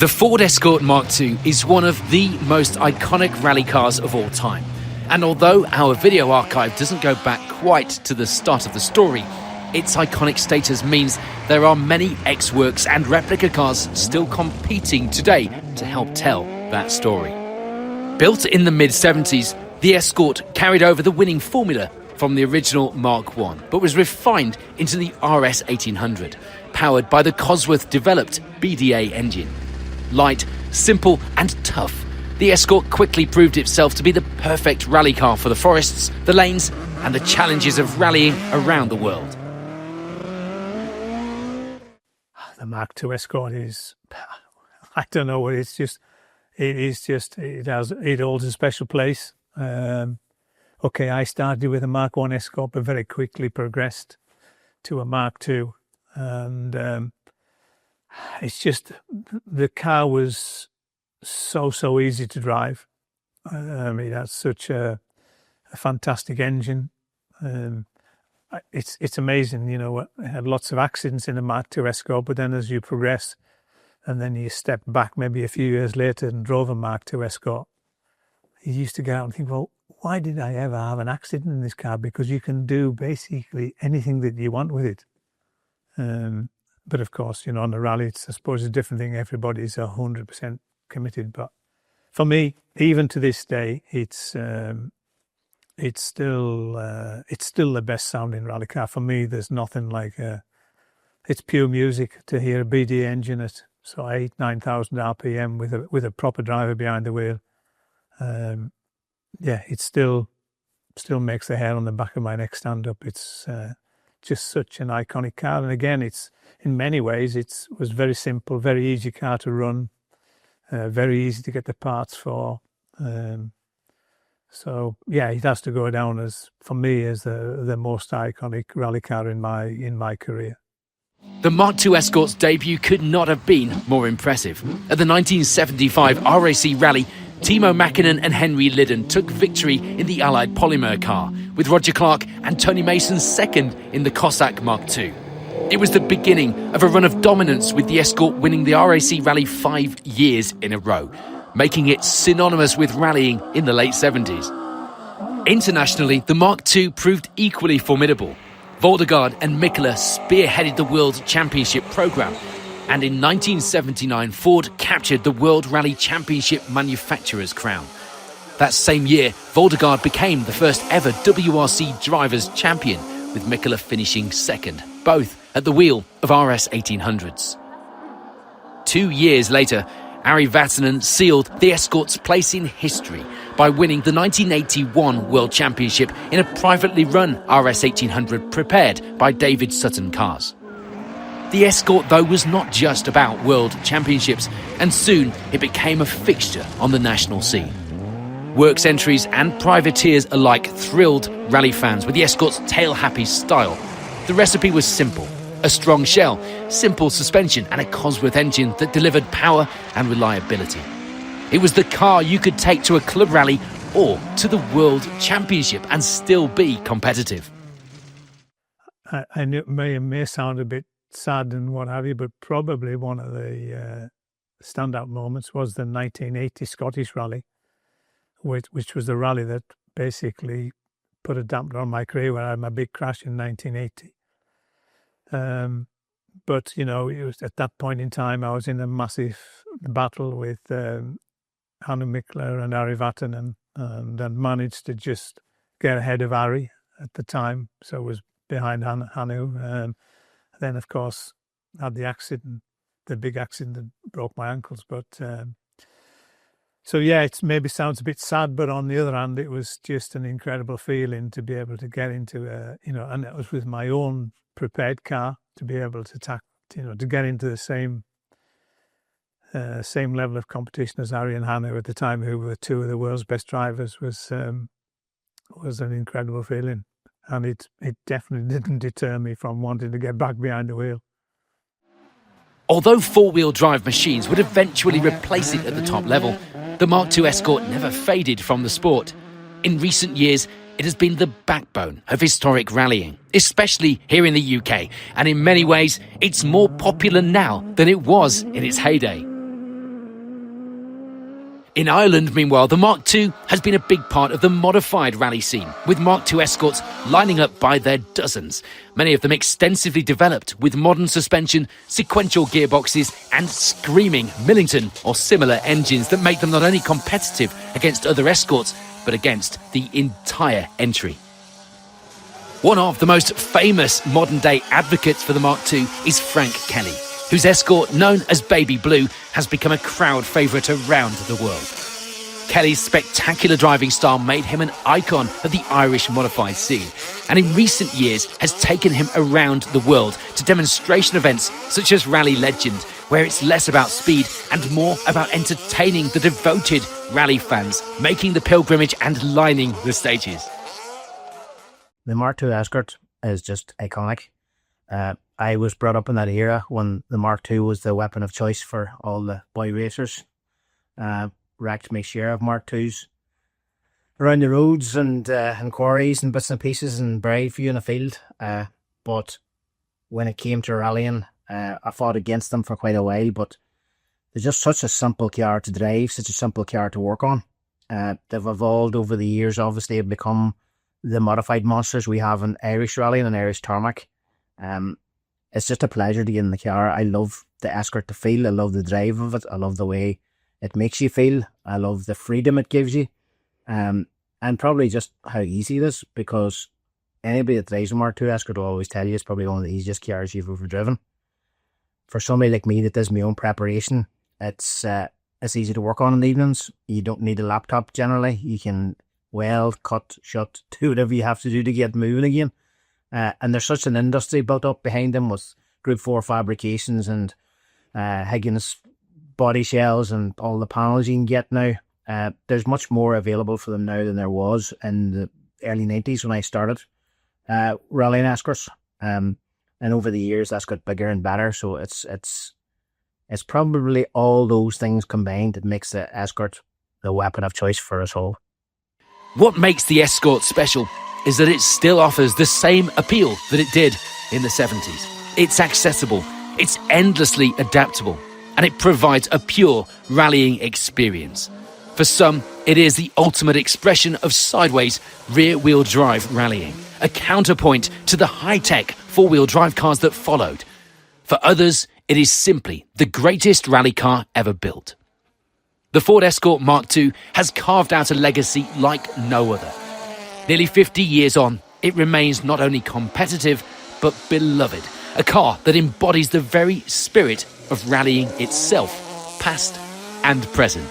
The Ford Escort Mark II is one of the most iconic rally cars of all time. And although our video archive doesn't go back quite to the start of the story, its iconic status means there are many ex-works and replica cars still competing today to help tell that story. Built in the mid-70s, the Escort carried over the winning formula from the original Mark I, but was refined into the RS 1800, powered by the Cosworth-developed BDA engine. Light, simple and tough, the Escort quickly proved itself to be the perfect rally car for the forests, the lanes and the challenges of rallying around the world. The Mark II Escort is, I don't know, it holds a special place. Okay, I started with a Mark I Escort, but very quickly progressed to a Mark II. And it's just, the car was so easy to drive. It has such a fantastic engine. It's amazing, you know, I had lots of accidents in the Mark II Escort, but then as you progress and then you step back maybe a few years later and drove a Mark II Escort, you used to go out and think, well, why did I ever have an accident in this car? Because you can do basically anything that you want with it. But of course, you know, on the rally, it's, I suppose, a different thing. Everybody's 100% committed. But for me, even to this day, it's still the best sounding rally car. For me, there's nothing like it's pure music to hear a BD engine at 9,000 RPM with a proper driver behind the wheel. Yeah, it still makes the hair on the back of my neck stand up. It's just such an iconic car, and again, it's in many ways it was very simple, very easy car to run, very easy to get the parts for. So yeah, it has to go down as, for me, as the most iconic rally car in my career. The Mark II Escort's debut could not have been more impressive. At the 1975 RAC Rally, Timo Mäkinen and Henry Lydon took victory in the Allied Polymer car, with Roger Clark and Tony Mason second in the Cossack Mark II. It was the beginning of a run of dominance, with the Escort winning the RAC Rally 5 years in a row, making it synonymous with rallying in the late 70s. Internationally, the Mark II proved equally formidable. Voldegaard and Mikkola spearheaded the World Championship programme, and in 1979 Ford captured the World Rally Championship Manufacturer's crown. That same year, Voldegaard became the first ever WRC Drivers' Champion, with Mikkola finishing second, both at the wheel of RS 1800s. 2 years later, Ari Vatanen sealed the Escort's place in history by winning the 1981 World Championship in a privately run RS 1800 prepared by David Sutton Cars. The Escort, though, was not just about World Championships, and soon it became a fixture on the national scene. Works entries and privateers alike thrilled rally fans with the Escort's tail-happy style. The recipe was simple: a strong shell, simple suspension and a Cosworth engine that delivered power and reliability. It was the car you could take to a club rally or to the World Championship and still be competitive. I know it may sound a bit sad and what have you, but probably one of the standout moments was the 1980 Scottish Rally, which was the rally that basically put a dampener on my career when I had my big crash in 1980. But, you know, it was at that point in time I was in a massive battle with Hannu Mikkola and Ari Vatanen, and managed to just get ahead of Ari at the time, so I was behind Hannu. Then, of course, had the accident, the big accident that broke my ankles. But so yeah, it maybe sounds a bit sad, but on the other hand, it was just an incredible feeling to be able to get into and it was with my own prepared car, to be able to to get into the same level of competition as Ari and Hannu at the time, who were two of the world's best drivers, was an incredible feeling. And it definitely didn't deter me from wanting to get back behind the wheel. Although four-wheel drive machines would eventually replace it at the top level, the Mark II Escort never faded from the sport. In recent years, it has been the backbone of historic rallying, especially here in the UK, and in many ways, it's more popular now than it was in its heyday. In Ireland, meanwhile, the Mark II has been a big part of the modified rally scene, with Mark II Escorts lining up by their dozens, many of them extensively developed with modern suspension, sequential gearboxes and screaming Millington or similar engines that make them not only competitive against other Escorts, but against the entire entry. One of the most famous modern-day advocates for the Mark II is Frank Kelly, whose Escort, known as Baby Blue, has become a crowd favourite around the world. Kelly's spectacular driving style made him an icon of the Irish modified scene, and in recent years has taken him around the world to demonstration events such as Rally Legend, where it's less about speed and more about entertaining the devoted rally fans, making the pilgrimage and lining the stages. The Mark II Escort is just iconic. I was brought up in that era when the Mark II was the weapon of choice for all the boy racers. Wrecked my share of Mark IIs around the roads and quarries and bits and pieces and very few in the field. But when it came to rallying, I fought against them for quite a while, but they're just such a simple car to drive, such a simple car to work on. They've evolved over the years, obviously, have become the modified monsters we have in Irish rallying and Irish tarmac. It's just a pleasure to get in the car. I love the Escort to feel. I love the drive of it. I love the way it makes you feel. I love the freedom it gives you. And probably just how easy it is, because anybody that drives a Mark II Escort will always tell you it's probably one of the easiest cars you've ever driven. For somebody like me that does my own preparation, it's easy to work on in the evenings. You don't need a laptop generally. You can weld, cut, shut, do whatever you have to do to get moving again. And there's such an industry built up behind them with Group 4 fabrications and Higgins body shells and all the panels you can get now. There's much more available for them now than there was in the early 90s when I started rallying Escorts. And over the years, that's got bigger and better. So it's probably all those things combined that makes the Escort the weapon of choice for us all. What makes the Escort special is that it still offers the same appeal that it did in the 70s. It's accessible, it's endlessly adaptable, and it provides a pure rallying experience. For some, it is the ultimate expression of sideways rear-wheel drive rallying, a counterpoint to the high-tech four-wheel drive cars that followed. For others, it is simply the greatest rally car ever built. The Ford Escort Mark II has carved out a legacy like no other. Nearly 50 years on, it remains not only competitive, but beloved. A car that embodies the very spirit of rallying itself, past and present.